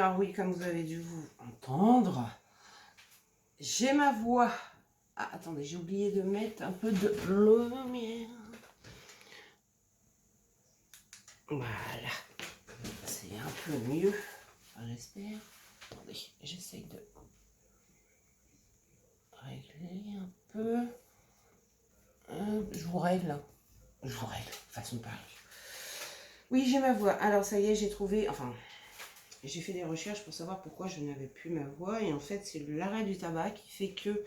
Alors oui, comme vous avez dû vous entendre, j'ai ma voix. Ah, attendez, j'ai oublié de mettre un peu de lumière. Voilà. C'est un peu mieux, enfin, j'espère. Attendez, j'essaye de régler un peu. Je vous règle. Hein. Je vous règle, façon de parler. Oui, j'ai ma voix. Alors ça y est, j'ai trouvé... Enfin, j'ai fait des recherches pour savoir pourquoi je n'avais plus ma voix. Et en fait, c'est l'arrêt du tabac qui fait que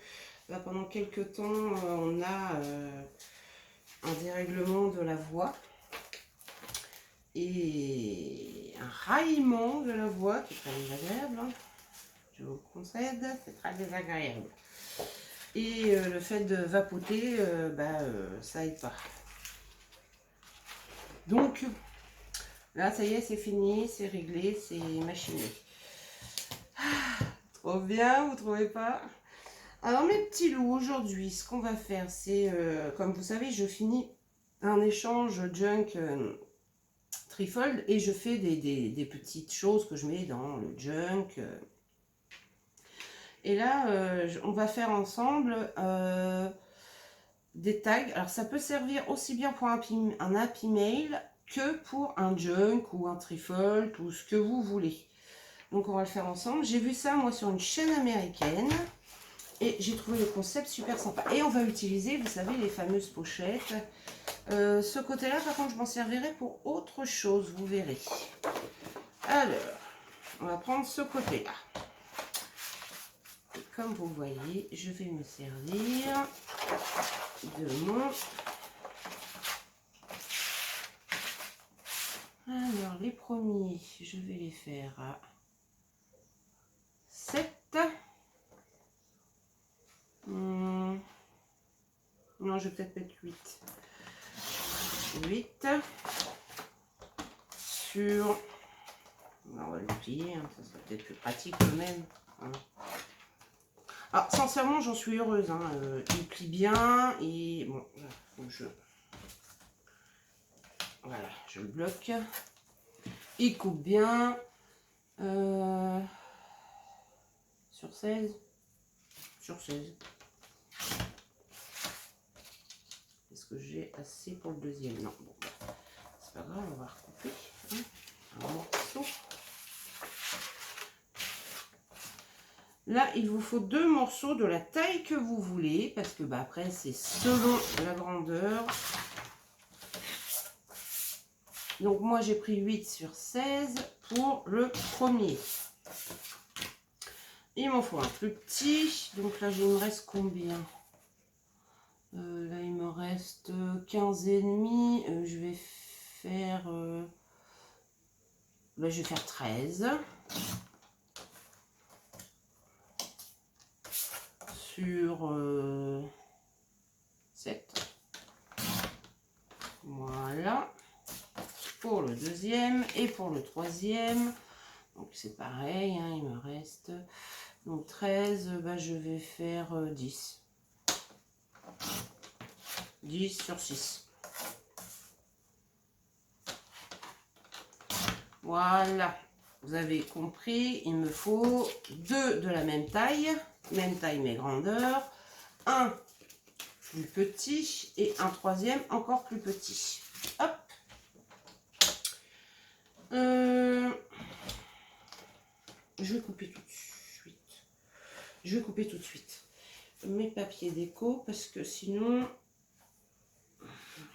pendant quelques temps, on a un dérèglement de la voix. Et un raillement de la voix qui est très désagréable. Hein. Je vous le concède, c'est très désagréable. Et le fait de vapoter, ça aide pas. Donc, là, ça y est, c'est fini, c'est réglé, c'est machiné. Ah, trop bien, vous trouvez pas? Alors, mes petits loups, aujourd'hui, ce qu'on va faire, c'est, comme vous savez, je finis un échange junk trifold et je fais des petites choses que je mets dans le junk. Et là, on va faire ensemble des tags. Alors, ça peut servir aussi bien pour un happy mail que pour un junk ou un trifold ou ce que vous voulez. Donc, on va le faire ensemble. J'ai vu ça, moi, sur une chaîne américaine. Et j'ai trouvé le concept super sympa. Et on va utiliser, vous savez, les fameuses pochettes. Ce côté-là, par contre, je m'en servirai pour autre chose, vous verrez. Alors, on va prendre ce côté-là. Et comme vous voyez, je vais me servir de mon... Alors, les premiers, je vais les faire à 7. Non, je vais peut-être mettre 8. 8 sur... On va le plier, hein, ça serait peut-être plus pratique quand même. Hein. Alors, sincèrement, j'en suis heureuse. Hein. Il plie bien et bon, faut que je... Voilà, je le bloque. Il coupe bien. Sur 16. Sur 16. Est-ce que j'ai assez pour le deuxième? Non, bon, c'est pas grave, on va recouper hein, un morceau. Là, il vous faut 2 morceaux de la taille que vous voulez, parce que après, c'est selon la grandeur. Donc, moi, j'ai pris 8 sur 16 pour le premier. Il m'en faut un plus petit. Donc là, il me reste combien? Là, il me reste 15 et demi. Je vais faire... je vais faire 13. Sur 7. Voilà. Pour le deuxième et pour le troisième. Donc c'est pareil, hein, il me reste donc 13, je vais faire 10. 10 sur 6. Voilà, vous avez compris, il me faut 2 de la même taille mais grandeur, un plus petit et un troisième encore plus petit. Hop. Je vais couper tout de suite. Je vais couper tout de suite mes papiers déco parce que sinon,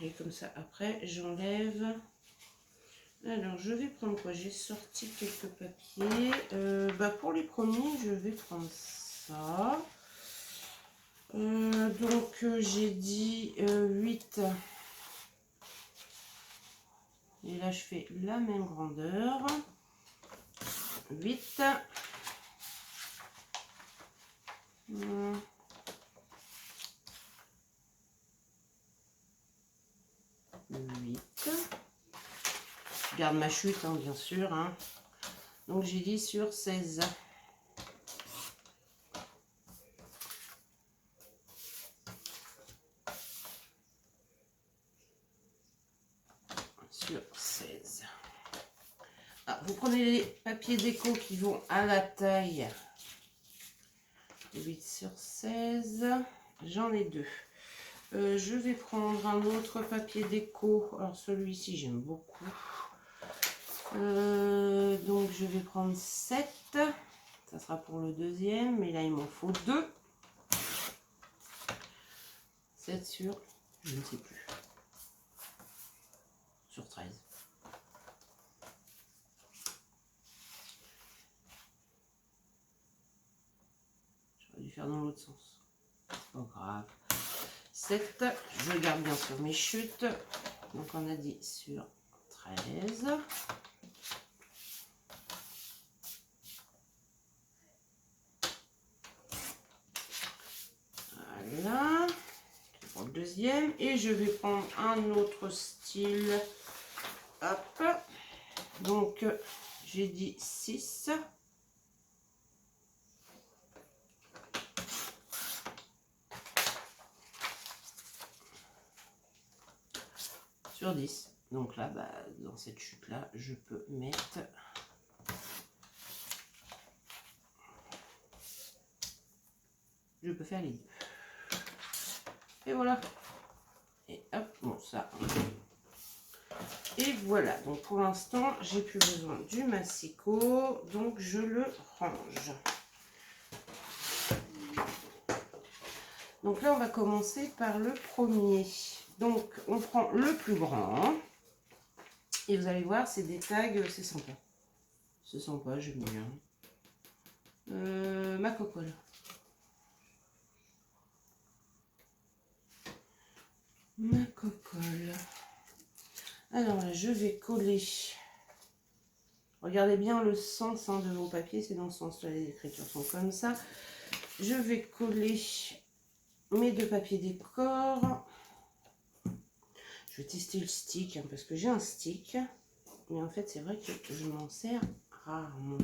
et comme ça après, j'enlève. Alors, je vais prendre quoi? J'ai sorti quelques papiers. Pour les premiers, je vais prendre ça. Donc, j'ai dit 8. Et là, je fais la même grandeur. 8. 8. Je garde ma chute, hein, bien sûr. Hein. Donc, j'ai dit sur 16. Sur 16. Ah, vous prenez les papiers déco qui vont à la taille 8/16. J'en ai 2. Je vais prendre un autre papier déco. Alors celui-ci, j'aime beaucoup. Donc je vais prendre 7. Ça sera pour le deuxième. Mais là, il m'en faut 2. 7 sur, je ne sais plus. Sur 13. J'aurais dû faire dans l'autre sens. Pas grave. 7. Je garde bien sûr mes chutes. Donc on a dit sur 13. Voilà. Pour le deuxième. Et je vais prendre un autre style. Hop. Donc j'ai dit 6. Sur 10. Donc là, bah, dans cette chute là, je peux mettre faire les 2. Et voilà. Et hop, bon ça. Et voilà. Donc pour l'instant, j'ai plus besoin du massicot, donc je le range. Donc là, on va commencer par le premier. Donc on prend le plus grand. Et vous allez voir, c'est des tags, c'est sympa. C'est sympa, j'aime bien. Ma cocolle. Ma cocolle. Alors là, je vais coller. Regardez bien le sens de vos papiers, c'est dans ce sens-là, les écritures sont comme ça. Je vais coller mes 2 papiers décor. Je vais tester le stick, parce que j'ai un stick. Mais en fait, c'est vrai que je m'en sers rarement.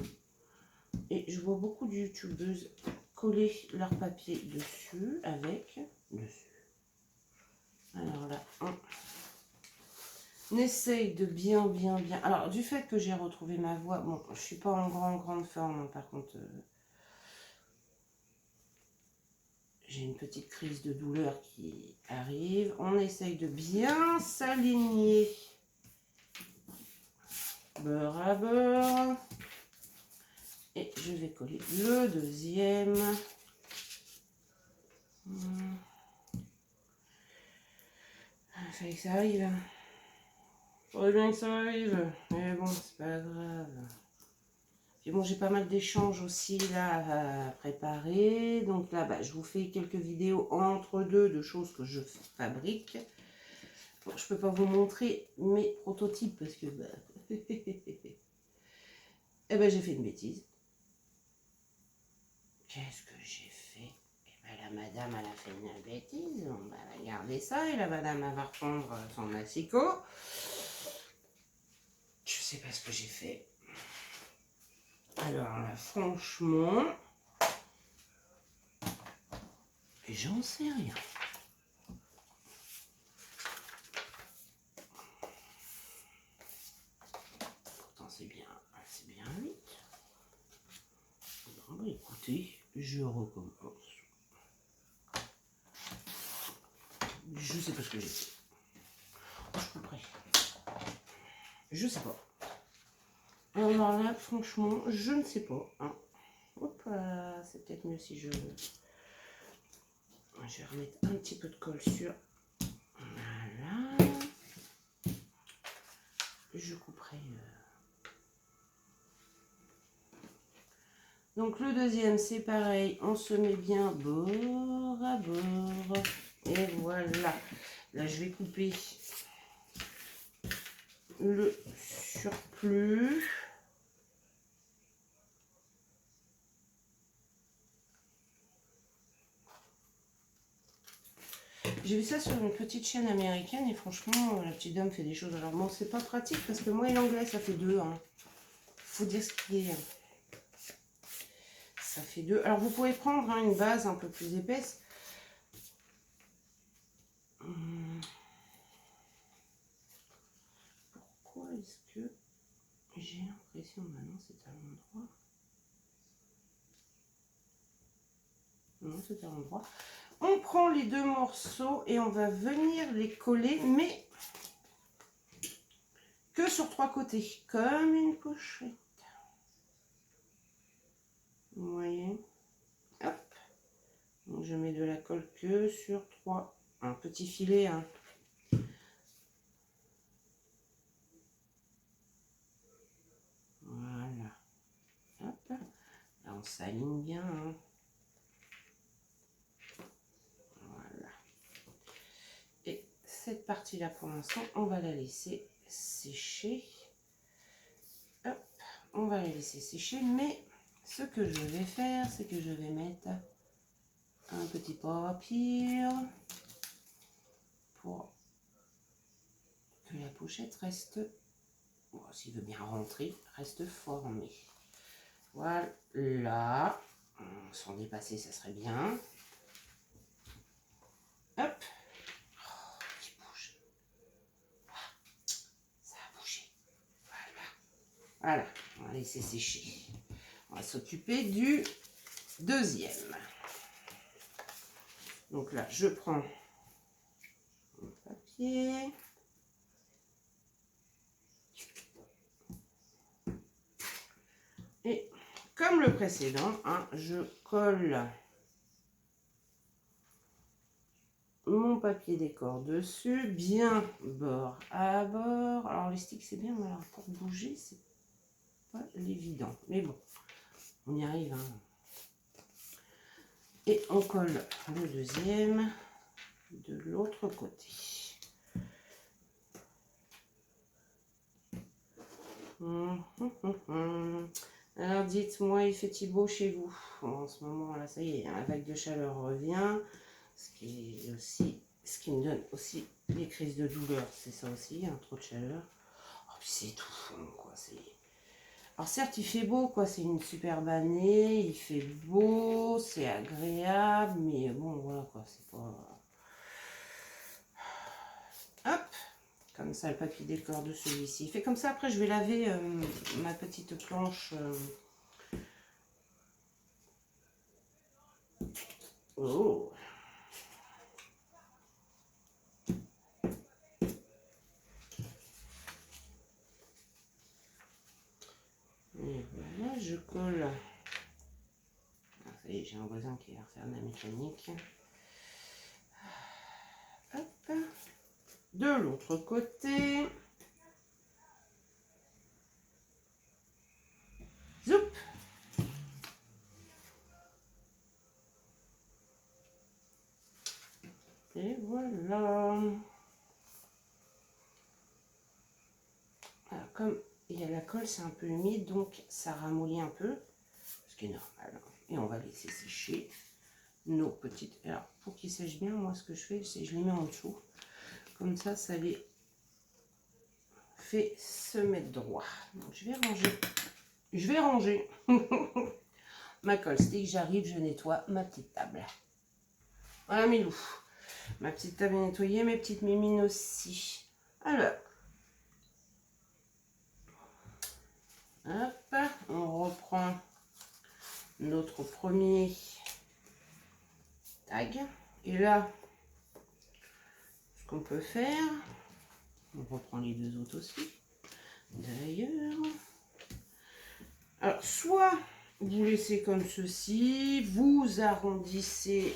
Et je vois beaucoup de youtubeuses coller leur papier dessus, avec dessus. Alors là, on essaye de bien. Alors, du fait que j'ai retrouvé ma voix, bon, je suis pas en grande forme, par contre, j'ai une petite crise de douleur qui arrive. On essaye de bien s'aligner. Beurre à beurre. Et je vais coller le deuxième. Il fallait que ça arrive. Il faudrait bien que ça arrive. Mais bon, c'est pas grave. Puis bon, j'ai pas mal d'échanges aussi là à préparer. Donc là, bah, je vous fais quelques vidéos entre deux de choses que je fabrique. Bon, je peux pas vous montrer mes prototypes parce que bah, eh ben, j'ai fait une bêtise. Qu'est-ce que j'ai fait? Eh ben, la madame, elle a fait une bêtise. On va garder ça et la madame, elle va reprendre son massicot. Je sais pas ce que j'ai fait. Alors là, franchement, j'en sais rien. Pourtant, c'est bien vite. Bon, écoutez, je recommence. Je sais pas ce que j'ai fait. Je suis prêt. Je sais pas. Alors là, franchement, je ne sais pas. Hein. Hop, c'est peut-être mieux si je vais remettre un petit peu de colle sur. Voilà. Je couperai. Donc le deuxième, c'est pareil. On se met bien bord à bord. Et voilà. Là, je vais couper le surplus. J'ai vu ça sur une petite chaîne américaine et franchement, la petite dame fait des choses. Alors bon, c'est pas pratique parce que moi et l'anglais, ça fait 2. Hein. Faut dire ce qui est. Ça fait 2. Alors vous pouvez prendre une base un peu plus épaisse. Pourquoi est-ce que j'ai l'impression de tout à l'endroit. On prend les deux morceaux et on va venir les coller, mais que sur 3 côtés, comme une pochette. Vous voyez? Hop. Donc je mets de la colle que sur 3. Un petit filet, hein. Voilà. Hop. Là, on s'aligne bien, hein. Voilà. Et cette partie-là, pour l'instant, on va la laisser sécher. Hop. On va la laisser sécher, mais ce que je vais faire, c'est que je vais mettre un petit papier pour que la pochette reste, bon, s'il veut bien rentrer, reste formée. Voilà. Sans dépasser, ça serait bien. Hop. Oh, qui bouge. Ah, ça a bougé. Voilà. Voilà. On va laisser sécher. On va s'occuper du deuxième. Donc là, je prends mon papier. Et comme le précédent, hein, je colle mon papier décor dessus, bien bord à bord. Alors les sticks c'est bien, mais alors pour bouger c'est pas l'évident. Mais bon, on y arrive. Hein. Et on colle le deuxième de l'autre côté. Alors dites-moi, il fait-il beau chez vous? En ce moment là, ça y est, la vague de chaleur revient, ce qui me donne aussi des crises de douleur, c'est ça aussi, hein, trop de chaleur. Oh, puis c'est tout, quoi. Alors certes, il fait beau, quoi. C'est une superbe année, il fait beau, c'est agréable, mais bon, voilà, quoi. C'est pas. Hop. Comme ça, le papier décor de celui-ci. Il fait comme ça. Après, je vais laver ma petite planche. Oh. Et voilà, je colle. Ah, ça y est, j'ai un voisin qui va faire de la mécanique. Hop. De l'autre côté. Zoup. Et voilà. Alors, comme il y a la colle, c'est un peu humide, donc ça ramollit un peu, ce qui est normal. Et on va laisser sécher nos petites. Alors, pour qu'ils sèchent bien, moi, ce que je fais, c'est que je les mets en dessous. Comme ça, ça les fait se mettre droit. Donc, je vais ranger. Je vais ranger ma colle stick. J'arrive, je nettoie ma petite table. Voilà mes loups. Ma petite table est nettoyée, mes petites mimines aussi. Alors, hop, on reprend notre premier tag. Et là, ce qu'on peut faire, on reprend les deux autres aussi. D'ailleurs, alors soit vous laissez comme ceci, vous arrondissez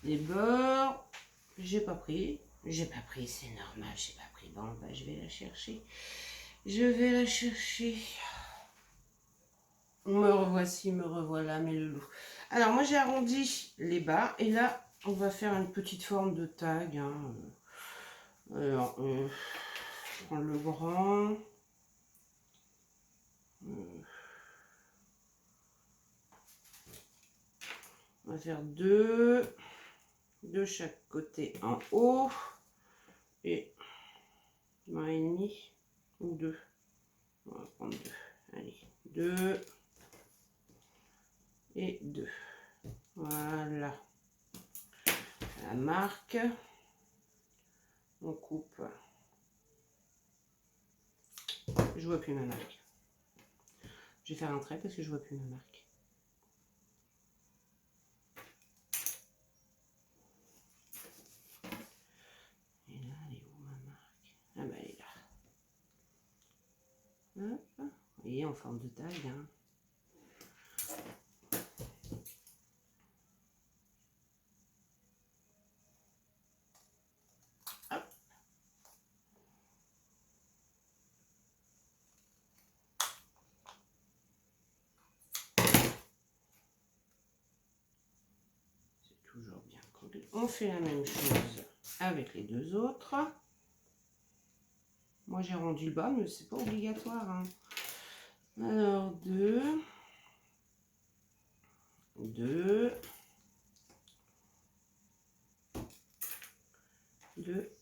les bords. J'ai pas pris, c'est normal, j'ai pas pris. Bon, bah, je vais la chercher. Je vais la chercher. Me revoici, me revoilà, mes loulous. Alors, moi, j'ai arrondi les bas. Et là, on va faire une petite forme de tag. Hein. Alors, je prends le grand. On va faire deux de chaque côté en haut. Et 1,5 ou 2. On va prendre 2. Allez, 2 et 2. Voilà. La marque. On coupe. Je vois plus ma marque. Je vais faire un trait parce que je vois plus ma marque. forme de tag. Hein. Toujours bien collé. On fait la même chose avec les deux autres. Moi j'ai rendu le bas, mais c'est pas obligatoire. Hein. Alors 2, 2, 2.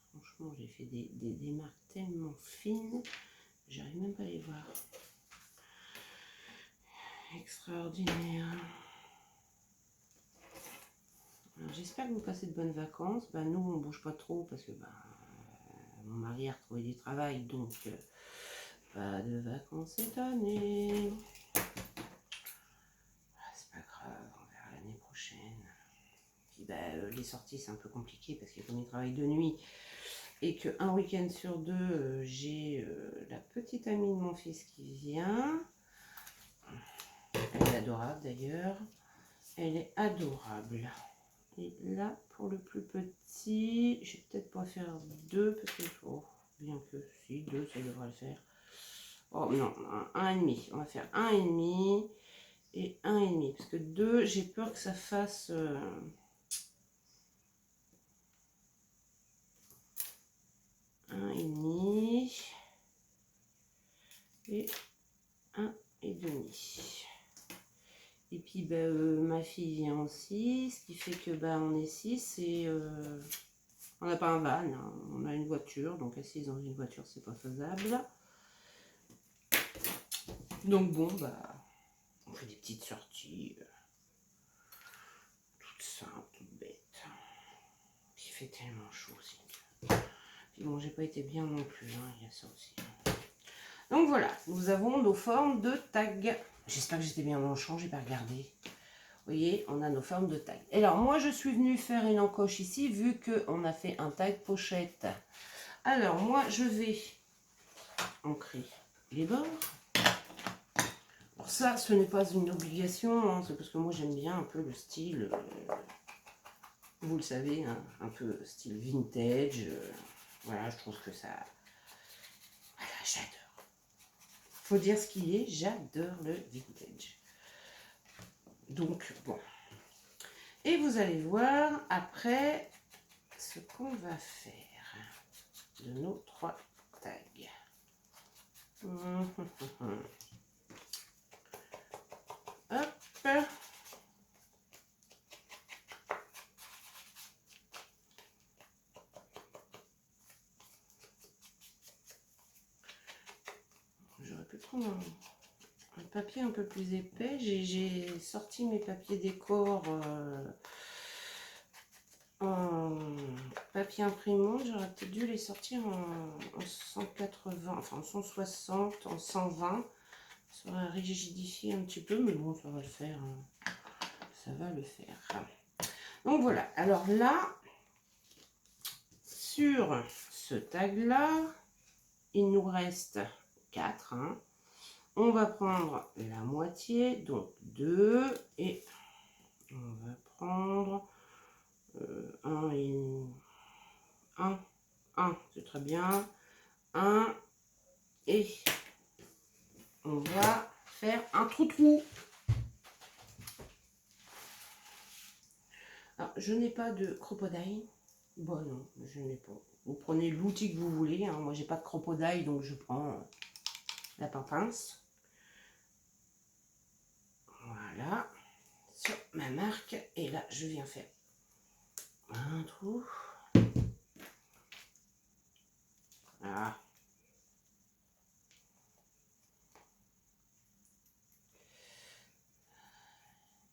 Franchement, j'ai fait des marques tellement fines, j'arrive même pas à les voir. Extraordinaire. J'espère que vous passez de bonnes vacances. Ben, nous, on bouge pas trop parce que mon mari a retrouvé du travail, donc pas de vacances cette année. C'est pas grave, on verra l'année prochaine. Puis les sorties, c'est un peu compliqué parce que comme il travaille de nuit et qu'un week-end sur deux, j'ai la petite amie de mon fils qui vient. Elle est adorable d'ailleurs. Elle est adorable. Et là, pour le plus petit, je vais peut-être pas faire 2 parce que, oh, bien que si, 2, ça devrait le faire. Oh non, 1,5. On va faire 1,5 et 1,5. Parce que 2, j'ai peur que ça fasse... 1,5 et 1,5. Et puis ma fille vient aussi, ce qui fait que on est 6 et on n'a pas un van, hein. On a une voiture, donc assise dans une voiture c'est pas faisable. Donc bon on fait des petites sorties toutes simples, toutes bêtes. Puis il fait tellement chaud aussi. Puis bon, j'ai pas été bien non plus, hein, il y a ça aussi. Donc voilà, nous avons nos formes de tag. J'espère que j'étais bien dans le champ, j'ai pas regardé. Vous voyez, on a nos formes de tag. Et alors, moi, je suis venue faire une encoche ici, vu qu'on a fait un tag pochette. Alors, moi, je vais ancrer les bords. Alors ça, ce n'est pas une obligation, hein, c'est parce que moi, j'aime bien un peu le style, vous le savez, hein, un peu style vintage. Voilà, je trouve que ça... Voilà, j'adore. Faut dire ce qui est, j'adore le vintage. Donc, bon... Et vous allez voir après ce qu'on va faire de nos 3 tags. Hop. J'aurais pu prendre un papier un peu plus épais. J'ai sorti mes papiers décor en papier imprimante. J'aurais peut-être dû les sortir en 180, enfin en 160, en 120. Ça aurait rigidifié un petit peu, mais bon, ça va le faire. Hein. Ça va le faire. Donc voilà. Alors là, sur ce tag-là, il nous reste 4. Hein. On va prendre la moitié, donc 2, et on va prendre 1 et 1, c'est très bien, 1, et on va faire un trou-trou. Alors, je n'ai pas de crocodile. Bon, non, je n'ai pas. Vous prenez l'outil que vous voulez. Hein. Moi, j'ai pas de crocodile, donc je prends la pince. Voilà. Sur ma marque. Et là, je viens faire un trou. Voilà.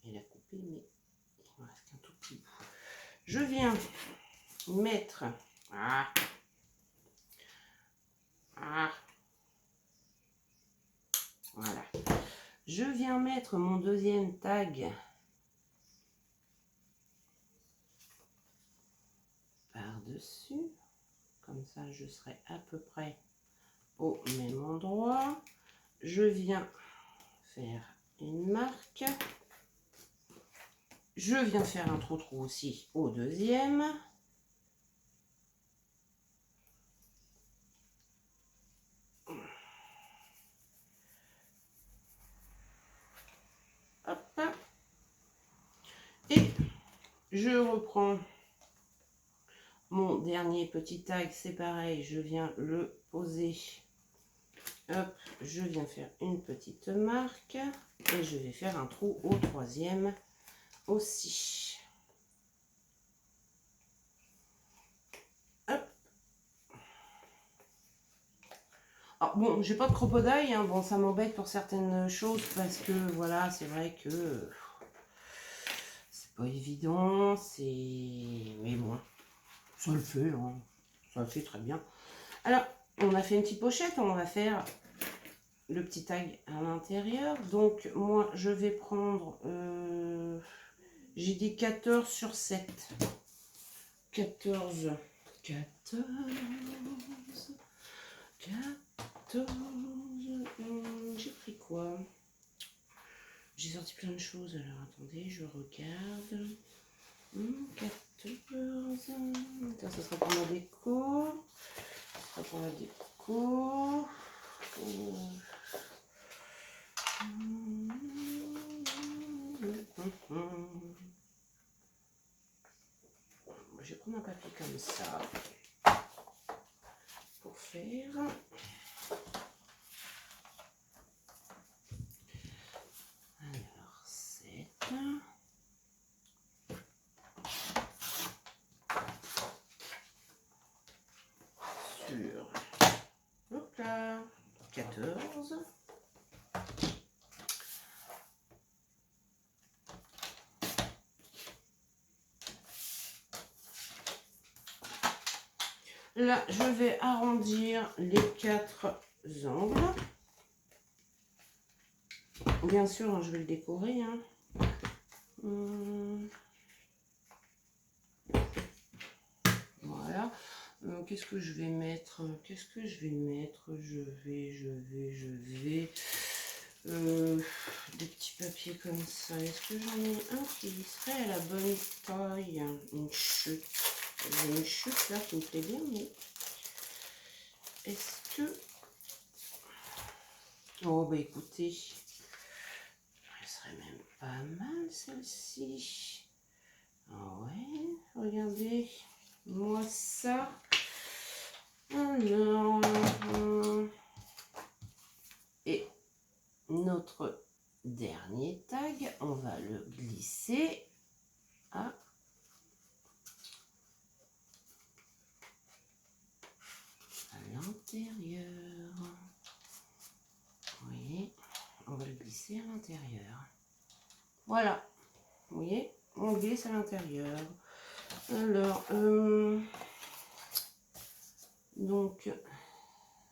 Il a coupé, mais il me reste un tout petit bout. Je viens mettre... Voilà. Je viens mettre mon deuxième tag par-dessus, comme ça je serai à peu près au même endroit. Je viens faire une marque. Je viens faire un trou aussi au deuxième. Hop. Et je reprends mon dernier petit tag, c'est pareil, je viens le poser. Hop, je viens faire une petite marque et je vais faire un trou au troisième aussi. Hop. Alors bon, j'ai pas de crocodile, hein. Bon, ça m'embête pour certaines choses parce que voilà, c'est vrai que c'est pas évident, mais bon, ça le fait, hein. Ça le fait très bien. Alors, on a fait une petite pochette, on va faire le petit tag à l'intérieur. Donc, moi, je vais prendre, j'ai dit 14 sur 7. 14. J'ai pris quoi? J'ai sorti plein de choses, alors attendez, je regarde. 14. Ça sera pour la déco. Ça sera pour la déco. Je vais prendre un papier comme ça pour faire. Alors, 7. Sur. Hop là. 14. Là, je vais arrondir les 4 angles. Bien sûr, je vais le décorer. Hein. Voilà. Qu'est-ce que je vais mettre? Qu'est-ce que je vais mettre? Je vais... des petits papiers comme ça. Est-ce que j'en ai un qui serait à la bonne taille? Une chute. J'ai une chute là qui me plaît bien, mais est-ce que... Oh bah écoutez, elle serait même pas mal celle-ci. Ah ouais, regardez, moi ça. Alors, et notre dernier tag, on va le glisser à l'intérieur. Vous voyez, on va le glisser à l'intérieur. Voilà, vous voyez, on glisse à l'intérieur. Alors, donc,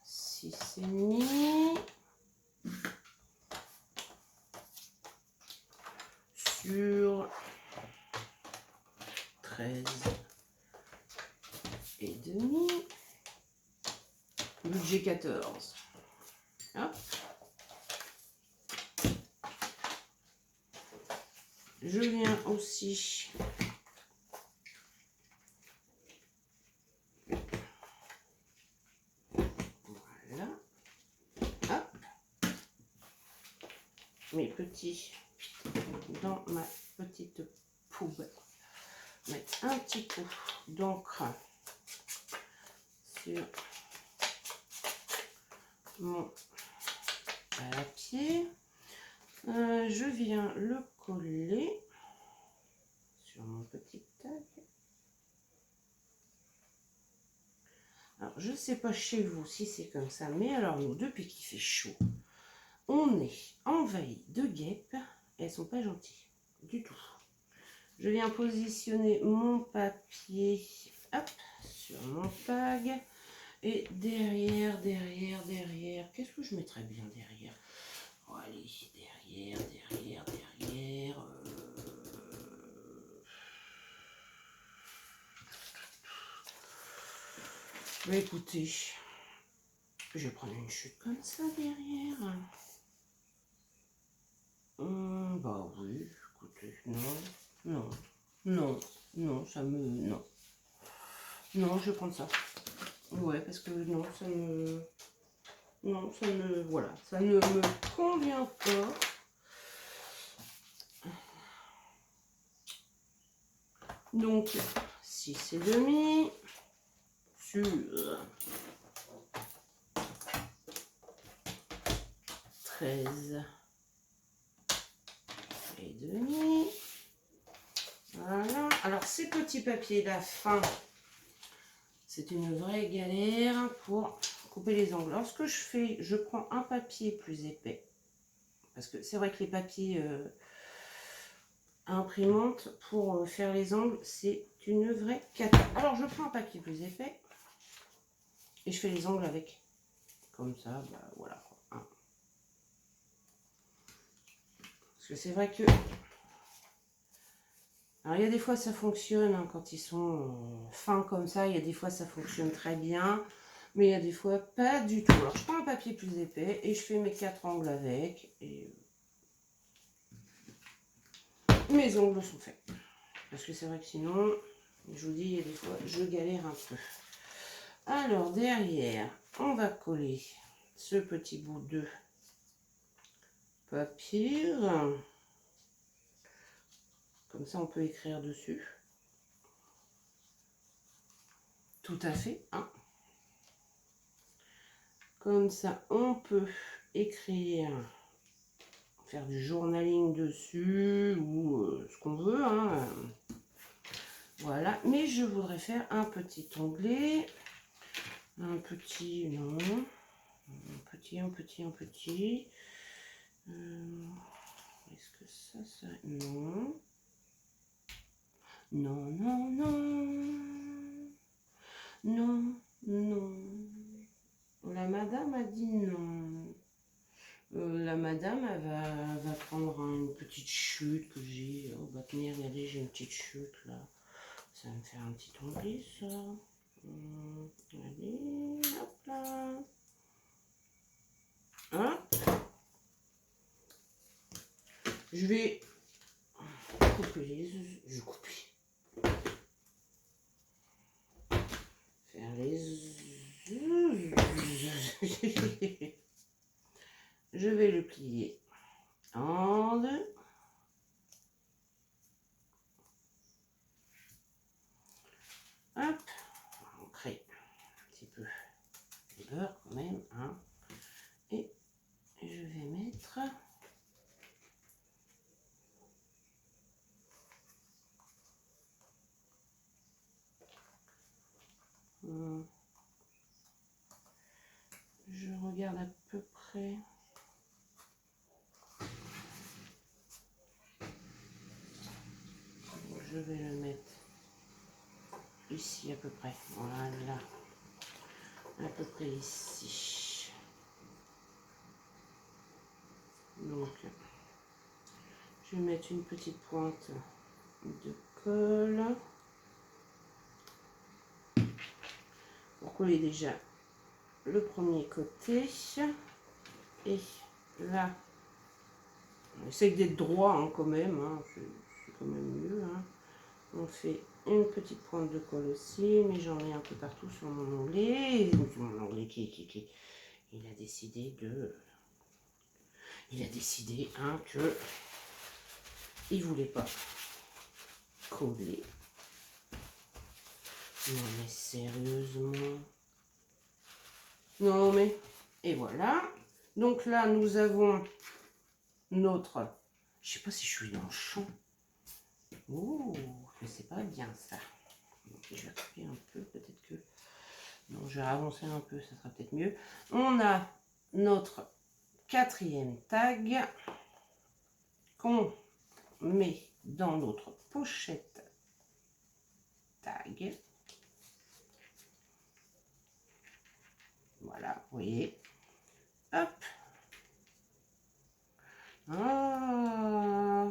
si c'est mis sur 13 et demi, budget 14. Hop. Je viens aussi voilà. Hop. Mes petits dans ma petite poubelle. Mettre un petit coup d'encre sur mon papier. Je viens le coller sur mon petit tag. Alors, je ne sais pas chez vous si c'est comme ça, mais alors nous, depuis qu'il fait chaud, on est envahi de guêpes. Elles sont pas gentilles du tout. Je viens positionner mon papier hop, sur mon tag. Et derrière, qu'est-ce que je mettrais bien derrière? Oh, allez, derrière. bah écoutez, je vais prendre une chute comme ça derrière. Bah oui, écoutez, non, ça me... Non, je vais prendre ça. Ouais, parce que non, ça me... Non, ça me... Voilà, ça ne me convient pas. Donc, 6,5 sur 13,5. Voilà. Alors, ces petits papiers, la fin, c'est une vraie galère pour couper les angles. Alors, ce que je fais, je prends un papier plus épais. Parce que c'est vrai que les papiers imprimante pour faire les angles, c'est une vraie cata. Alors, je prends un papier plus épais et je fais les angles avec. Comme ça, bah, voilà. Hein. Parce que c'est vrai que... Alors, il y a des fois, ça fonctionne hein, quand ils sont fins comme ça. Il y a des fois, ça fonctionne très bien. Mais il y a des fois, pas du tout. Alors, je prends un papier plus épais et je fais mes 4 angles avec. Et mes ongles sont faits. Parce que c'est vrai que sinon, je vous dis, il y a des fois, je galère un peu. Alors, derrière, on va coller ce petit bout de papier. Comme ça, on peut écrire dessus. Tout à fait. Hein. Comme ça, on peut écrire, faire du journaling dessus ou ce qu'on veut. Hein. Voilà. Mais je voudrais faire un petit onglet. Un petit, non. Un petit. Est-ce que ça... Non. Non. La madame a dit non. La madame, elle va prendre une petite chute que j'ai. Oh, bah tenez, regardez, j'ai une petite chute là. Ça va me faire un petit onglet, ça. Allez, hop là. Hop. Je vais couper les... Je coupe. Faire les... Je vais le plier en deux. Hop. On crée un petit peu de beurre quand même. Hein. Et je vais mettre... Je regarde à peu près. Je vais le mettre ici à peu près. Voilà. À peu près ici. Donc, je vais mettre une petite pointe de colle. Pour coller déjà le premier côté. Et là, on essaye d'être droit hein, quand même. Hein, c'est quand même mieux. Hein. On fait une petite pointe de colle aussi, mais j'en mets un peu partout sur mon onglet. Mon onglet qui il a décidé de... Il a décidé hein, que il voulait pas coller. Non mais sérieusement. Non mais... Et voilà. Donc là, nous avons notre... Je sais pas si je suis dans le champ. Oh, je sais pas bien ça. Je vais couper un peu, peut-être que... Non, je vais avancer un peu, ça sera peut-être mieux. On a notre 4e tag qu'on met dans notre pochette tag. Voilà, vous voyez. Hop. Ah.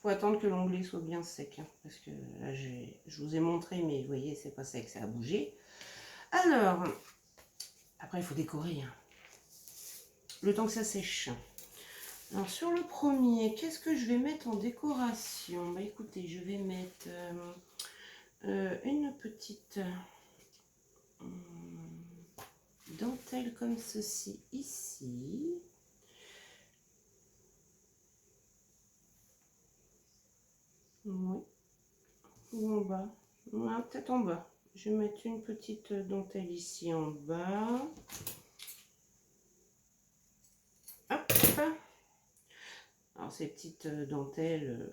Faut attendre que l'onglet soit bien sec, hein, parce que là, je vous ai montré, mais vous voyez, c'est pas sec, ça a bougé. Alors, après, il faut décorer, hein, le temps que ça sèche. Alors, sur le premier, qu'est-ce que je vais mettre en décoration? Bah, écoutez, je vais mettre une petite dentelle comme ceci, ici. Oui. Ou en bas. Ouais, peut-être en bas. Je vais mettre une petite dentelle ici en bas. Hop. Alors ces petites dentelles...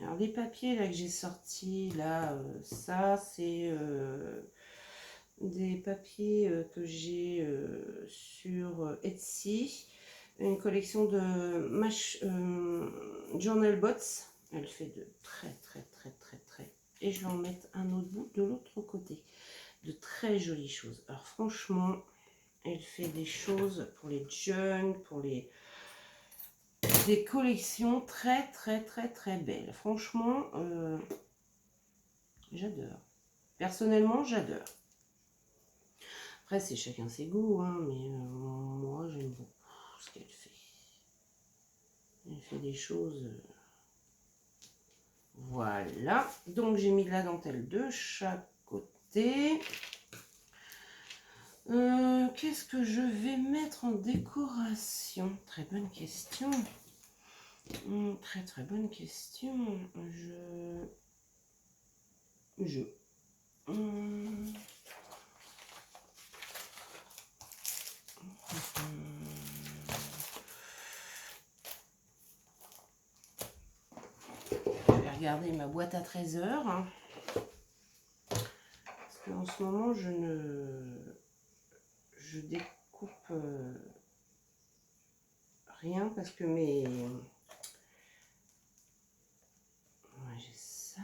Alors les papiers là que j'ai sortis, là, ça c'est des papiers que j'ai sur Etsy. Une collection de Journal Bots. Elle fait de très. Et je vais en mettre un autre bout de l'autre côté. De très jolies choses. Alors franchement, elle fait des choses pour les jeunes, pour des collections très belles. Franchement, j'adore. Personnellement, j'adore. Après, c'est chacun ses goûts, hein, mais moi, j'aime beaucoup ce qu'elle fait. Elle fait des choses... Voilà. Donc, j'ai mis de la dentelle de chaque côté. Qu'est-ce que je vais mettre en décoration? Très bonne question. Très bonne question. Je vais regarder ma boîte à trésors. Hein, parce qu'en ce moment, je découpe rien parce que mes... Ouais, j'ai ça.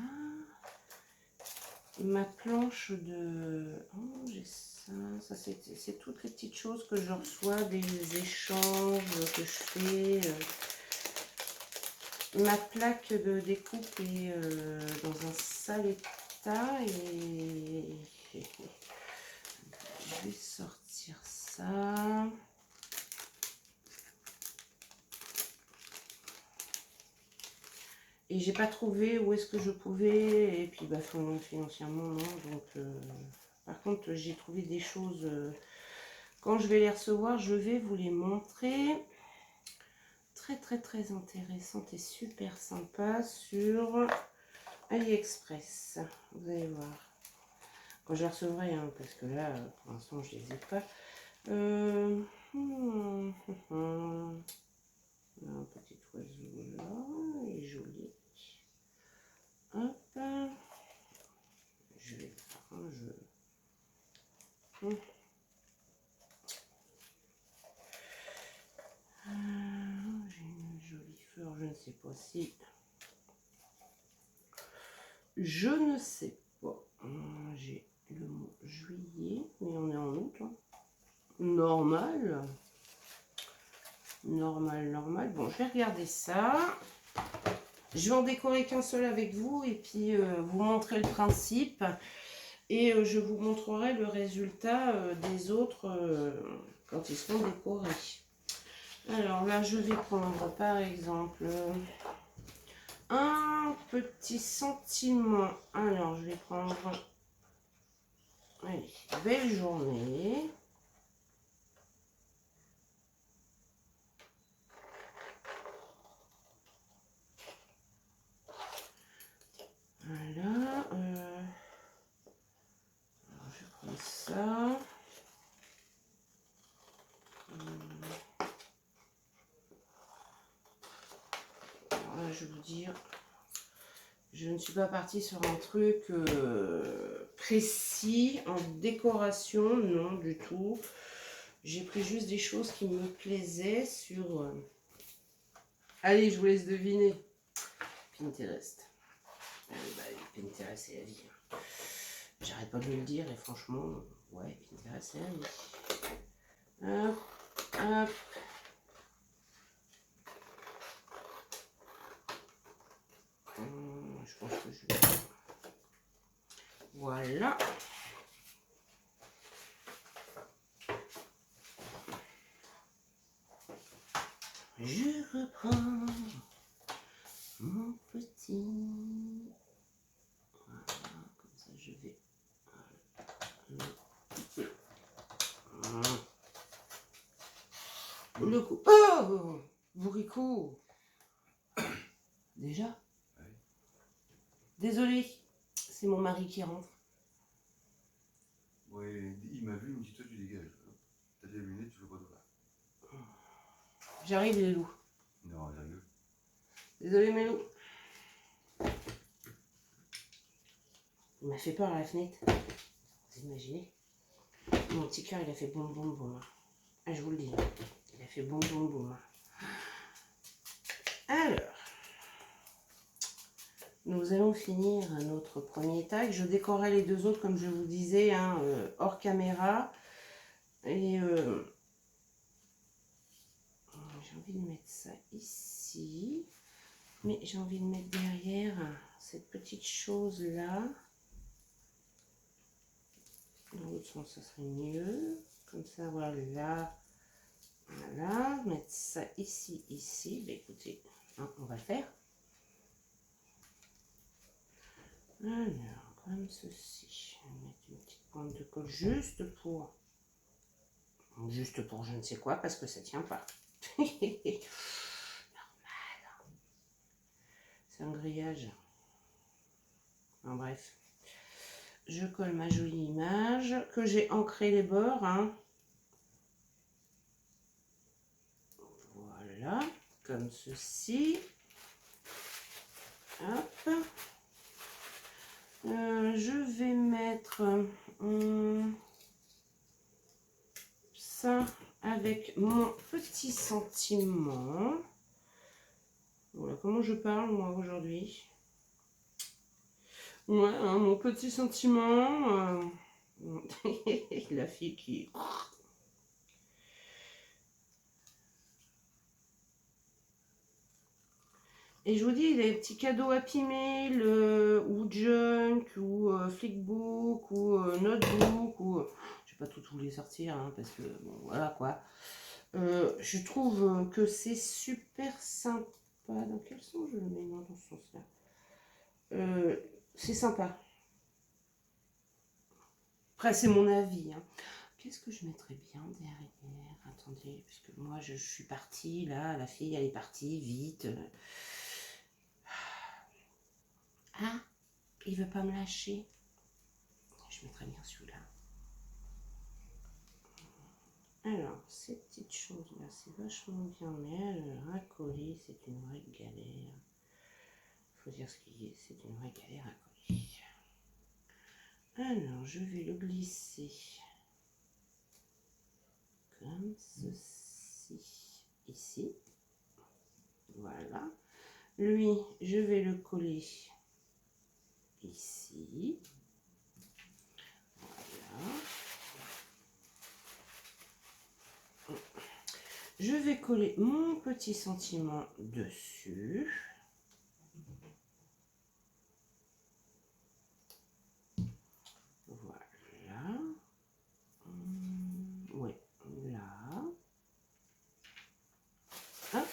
Ma planche de... Oh, j'ai ça. Ça, c'est toutes les petites choses que je reçois, des échanges que je fais. Ma plaque de découpe est dans un sale état et je vais sortir ça. Et j'ai pas trouvé où est-ce que je pouvais, et puis bah, financièrement non, donc par contre j'ai trouvé des choses, quand je vais les recevoir je vais vous les montrer, très intéressantes et super sympa sur AliExpress, vous allez voir, quand je les recevrai, hein, parce que là pour l'instant je les ai pas. Un petit oiseau là, il est joli. Hop, je vais faire un jeu. J'ai une jolie fleur, je ne sais pas si. Je ne sais pas. J'ai le mot juillet, mais on est en août. Hein. Normal. Normal. Bon, je vais regarder ça. Je vais en décorer qu'un seul avec vous et puis vous montrer le principe. Et je vous montrerai le résultat des autres quand ils seront décorés. Alors là, je vais prendre par exemple un petit sentiment. Alors, je vais prendre... Allez, belle journée. Voilà. Alors, je prends ça. Alors là, je vais vous dire, je ne suis pas partie sur un truc précis en décoration, non du tout. J'ai pris juste des choses qui me plaisaient sur... Allez, je vous laisse deviner. Pinterest. Pinterest, c'est la vie. J'arrête pas de le dire et franchement, ouais, Pinterest, c'est la vie. Hop. que je vais... Voilà. Je reprends mon petit... Voilà, comme ça je vais... Le coup. Oh, bourricot. Déjà? Oui. Désolé, c'est mon mari qui rentre. Ouais, il m'a vu, il me dit toi tu dégages. T'as des lunettes, tu veux pas de là. J'arrive les loups. Non, sérieux. Désolé mes loups. Il m'a fait peur à la fenêtre. Vous imaginez? Mon petit cœur il a fait boum boum boum. Ah, je vous le dis. Il a fait boum boum boum. Alors, nous allons finir notre premier tag. Je décorerai les deux autres comme je vous disais, hein, hors caméra. Et j'ai envie de mettre ça ici. Mais j'ai envie de mettre derrière cette petite chose là. Dans l'autre sens, ça serait mieux. Comme ça, voilà. Voilà. Mettre ça ici, ici. Bah, écoutez, hein, on va le faire. Alors, comme ceci. Je vais mettre une petite pointe de colle juste pour je ne sais quoi, parce que ça tient pas. Normal. C'est un grillage. En bref. Je colle ma jolie image que j'ai ancré les bords. Hein. Voilà, comme ceci. Hop. Je vais mettre ça avec mon petit sentiment. Voilà comment je parle moi aujourd'hui. Ouais, hein, mon petit sentiment. La fille qui... Et je vous dis, les petits cadeaux Happy Mail, ou Junk, ou Flickbook, ou Notebook, ou... je vais pas tout vous les sortir, hein, parce que, bon, voilà quoi. Je trouve que c'est super sympa. Dans quel sens je le mets moi, dans ce sens-là? C'est sympa. Après, c'est mon avis. Hein. Qu'est-ce que je mettrais bien derrière? Attendez, parce que moi, je suis partie, là, la fille, elle est partie, vite. Ah, il veut pas me lâcher. Je mettrais bien celui-là. Alors, ces petites choses-là, c'est vachement bien, mais alors, à coller, c'est une vraie galère. Faut dire ce qu'il y a, c'est une vraie galère à coller. Alors, je vais le glisser comme ceci, ici. Voilà. Lui, je vais le coller ici. Voilà. Je vais coller mon petit sentiment dessus. Voilà. Oui, là. Hop.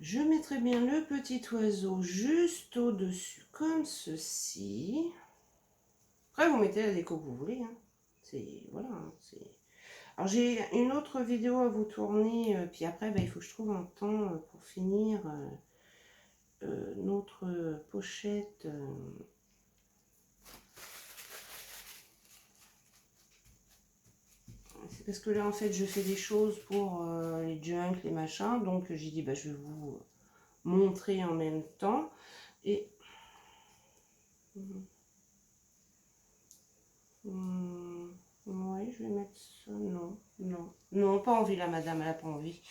Je mettrai bien le petit oiseau juste au-dessus, comme ceci. Après, vous mettez la déco que vous voulez. Hein. C'est... Voilà. Hein, alors, j'ai une autre vidéo à vous tourner. Puis après, bah, il faut que je trouve un temps pour finir notre pochette. C'est parce que là, en fait, je fais des choses pour les junk, les machins. Donc, j'ai dit, bah, je vais vous montrer en même temps. Et... ouais, je vais mettre ça. Non, non. Non, pas envie, la madame, elle n'a pas envie.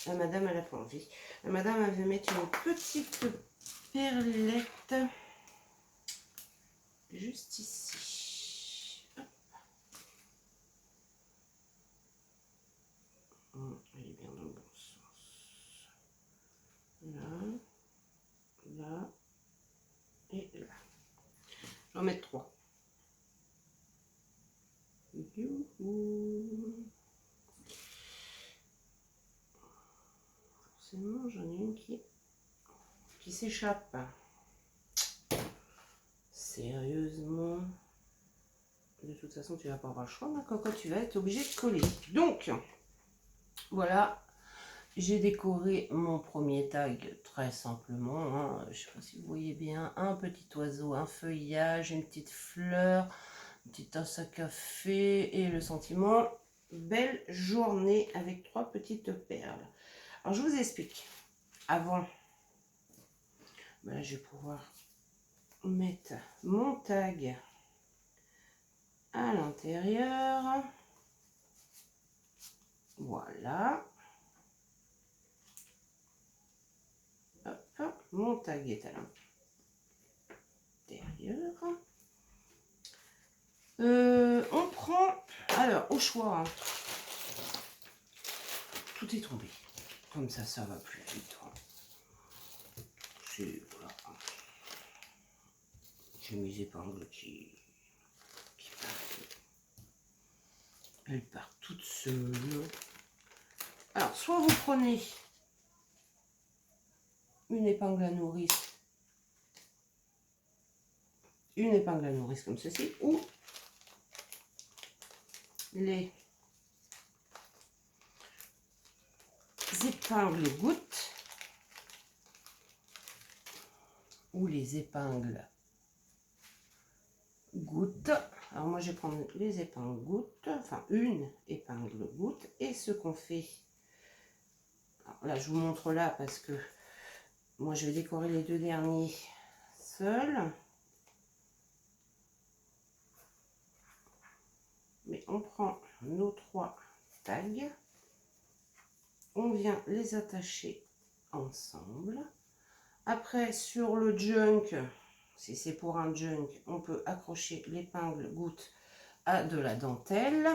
La madame, elle n'a pas envie. La madame, elle veut mettre une petite perlette juste ici. Hop. Elle est bien dans le bon sens. Voilà. Je vais en mettre 3. Forcément, j'en ai une qui s'échappe. Sérieusement. De toute façon, tu vas pas avoir le choix, ma cocotte, tu vas être obligé de coller. Donc, voilà. J'ai décoré mon premier tag très simplement. Hein. Je ne sais pas si vous voyez bien. Un petit oiseau, un feuillage, une petite fleur, une petite tasse à café et le sentiment. Belle journée avec 3 petites perles. Alors, je vous explique. Avant, ben, je vais pouvoir mettre mon tag à l'intérieur. Voilà. Hop, mon tag est à l'intérieur. On prend, alors au choix, hein. Tout est tombé. Comme ça va plus vite. Hein. Voilà. J'ai mes épingles qui partent. Elles partent toutes seules. Alors, soit vous prenez une épingle à nourrice, comme ceci, ou les épingles gouttes, ou les épingles gouttes. Alors moi je vais prendre les épingles gouttes, enfin une épingle goutte, et ce qu'on fait, alors là je vous montre là parce que moi je vais décorer les 2 derniers seuls, mais on prend nos 3 tags, on vient les attacher ensemble. Après sur le junk, si c'est pour un junk, on peut accrocher l'épingle goutte à de la dentelle.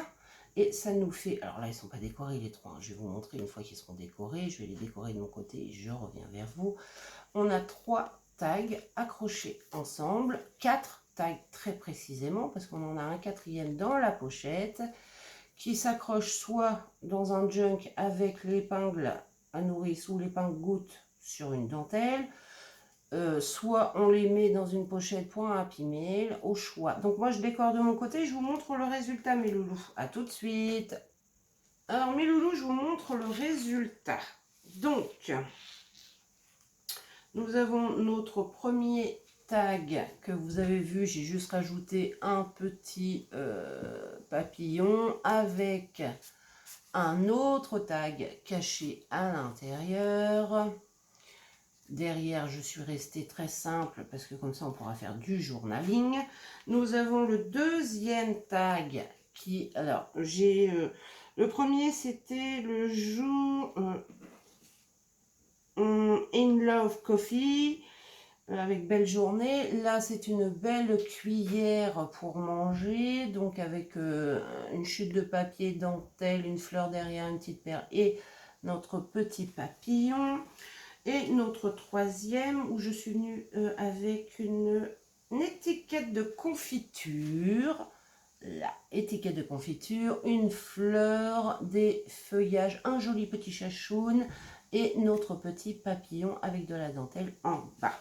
Et ça nous fait... Alors là, ils ne sont pas décorés les 3. Hein. Je vais vous montrer une fois qu'ils seront décorés. Je vais les décorer de mon côté et je reviens vers vous. On a 3 tags accrochés ensemble. 4 tags très précisément parce qu'on en a un 4e dans la pochette qui s'accroche soit dans un junk avec l'épingle à nourrice ou l'épingle goutte sur une dentelle. Soit on les met dans une pochette pour un Happy Mail, au choix. Donc moi je décore de mon côté, je vous montre le résultat mes loulous. A tout de suite. Alors mes loulous, je vous montre le résultat. Donc, nous avons notre premier tag que vous avez vu, j'ai juste rajouté un petit papillon avec un autre tag caché à l'intérieur. Derrière, je suis restée très simple parce que comme ça, on pourra faire du journaling. Nous avons le 2e tag qui... Alors, j'ai... le premier, c'était le jour In Love Coffee avec belle journée. Là, c'est une belle cuillère pour manger. Donc, avec une chute de papier, dentelle, une fleur derrière, une petite perle et notre petit papillon. Et notre 3e, où je suis venue avec une étiquette de confiture. La étiquette de confiture, une fleur, des feuillages, un joli petit chachoun et notre petit papillon avec de la dentelle en bas.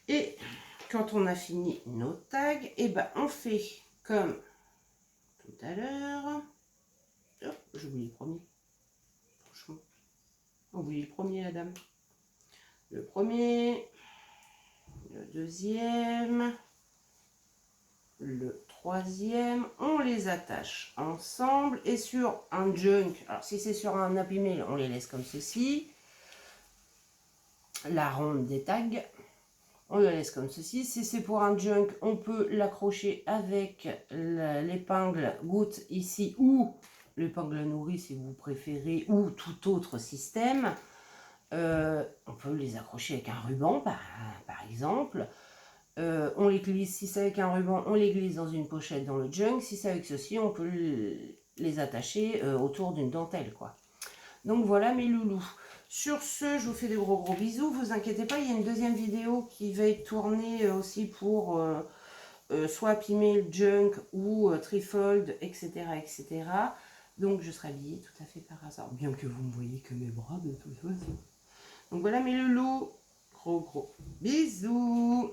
Et quand on a fini nos tags, et ben on fait comme tout à l'heure. Oh, j'ai oublié le premier. Franchement, j'ai oublié le premier, la dame. Le premier, le 2e, le 3e, on les attache ensemble et sur un junk, alors si c'est sur un Happy Mail, on les laisse comme ceci, la ronde des tags, on le laisse comme ceci. Si c'est pour un junk, on peut l'accrocher avec l'épingle goutte ici ou l'épingle nourrice si vous préférez, ou tout autre système. On peut les accrocher avec un ruban par exemple. On les glisse, si c'est avec un ruban, on les glisse dans une pochette dans le junk. Si c'est avec ceci, on peut les attacher autour d'une dentelle, quoi. Donc voilà mes loulous. Sur ce, je vous fais des gros bisous. Vous inquiétez pas, il y a une 2e vidéo qui va être tournée aussi pour soit Happy Mail, Junk ou Trifold, etc., etc. Donc je serai habillée tout à fait par hasard. Bien que vous ne voyez que mes bras de toute façon. Donc voilà mes loulous. Gros bisous.